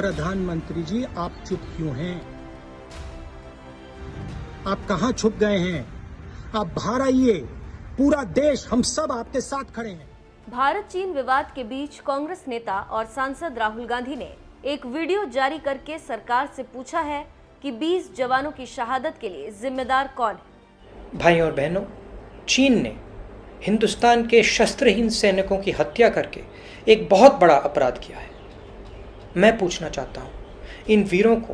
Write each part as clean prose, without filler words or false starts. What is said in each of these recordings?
प्रधानमंत्री जी, आप चुप क्यों हैं? आप कहां छुप गए हैं? आप बाहर आइए। पूरा देश, हम सब आपके साथ खड़े हैं। भारत चीन विवाद के बीच कांग्रेस नेता और सांसद राहुल गांधी ने एक वीडियो जारी करके सरकार से पूछा है कि 20 जवानों की शहादत के लिए जिम्मेदार कौन है। भाई और बहनों, चीन ने हिंदुस्तान के शस्त्रहीन सैनिकों की हत्या करके एक बहुत बड़ा अपराध किया है। मैं पूछना चाहता हूँ, इन वीरों को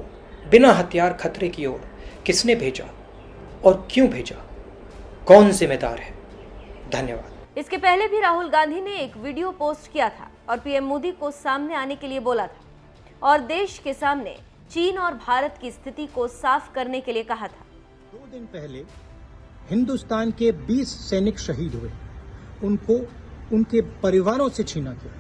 बिना हथियार खतरे की ओर किसने भेजा और क्यों भेजा? कौन जिम्मेदार है? धन्यवाद। इसके पहले भी राहुल गांधी ने एक वीडियो पोस्ट किया था और पीएम मोदी को सामने आने के लिए बोला था और देश के सामने चीन और भारत की स्थिति को साफ करने के लिए कहा था। 2 दिन पहले हिंदुस्तान के 20 सैनिक शहीद हुए। उनको उनके परिवारों से छीना गया।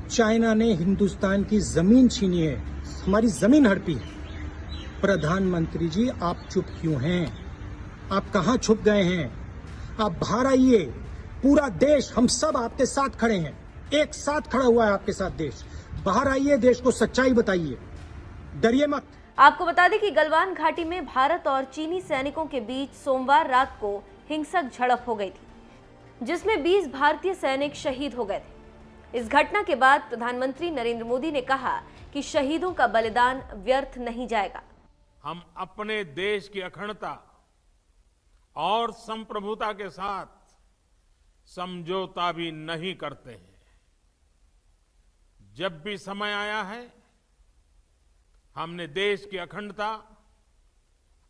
चाइना ने हिंदुस्तान की जमीन छीनी है, हमारी जमीन हड़पी है। प्रधानमंत्री जी, आप चुप क्यों हैं? आप कहां छुप गए हैं? आप बाहर आइए। पूरा देश, हम सब आपके साथ खड़े हैं। एक साथ खड़ा हुआ है आपके साथ देश। बाहर आइए, देश को सच्चाई बताइए, डरिए मत। आपको बता दें कि गलवान घाटी में भारत और चीनी सैनिकों के बीच सोमवार रात को हिंसक झड़प हो गई थी, जिसमें 20 भारतीय सैनिक शहीद हो गए थे। इस घटना के बाद प्रधानमंत्री नरेंद्र मोदी ने कहा कि शहीदों का बलिदान व्यर्थ नहीं जाएगा। हम अपने देश की अखंडता और संप्रभुता के साथ समझौता भी नहीं करते हैं। जब भी समय आया है, हमने देश की अखंडता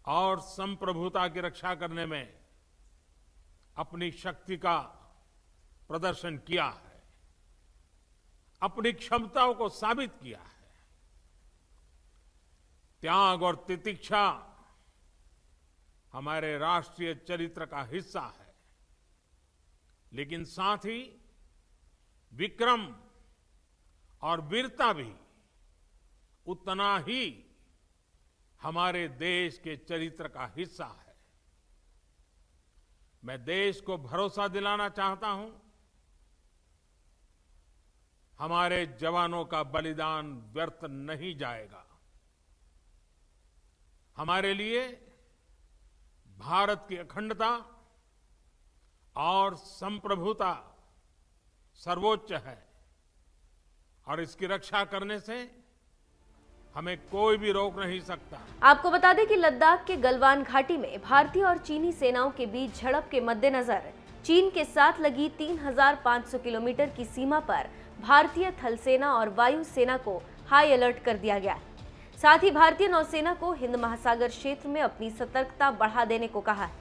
और संप्रभुता की रक्षा करने में अपनी शक्ति का प्रदर्शन किया है, अपनी क्षमताओं को साबित किया है। त्याग और तितिक्षा हमारे राष्ट्रीय चरित्र का हिस्सा है, लेकिन साथ ही विक्रम और वीरता भी उतना ही हमारे देश के चरित्र का हिस्सा है। मैं देश को भरोसा दिलाना चाहता हूं, हमारे जवानों का बलिदान व्यर्थ नहीं जाएगा। हमारे लिए भारत की अखंडता और संप्रभुता सर्वोच्च है और इसकी रक्षा करने से हमें कोई भी रोक नहीं सकता। आपको बता दें कि लद्दाख के गलवान घाटी में भारतीय और चीनी सेनाओं के बीच झड़प के मद्देनजर चीन के साथ लगी 3500 किलोमीटर की सीमा पर भारतीय थल सेना और वायु सेना को हाई अलर्ट कर दिया गया है। साथ ही भारतीय नौसेना को हिंद महासागर क्षेत्र में अपनी सतर्कता बढ़ा देने को कहा है।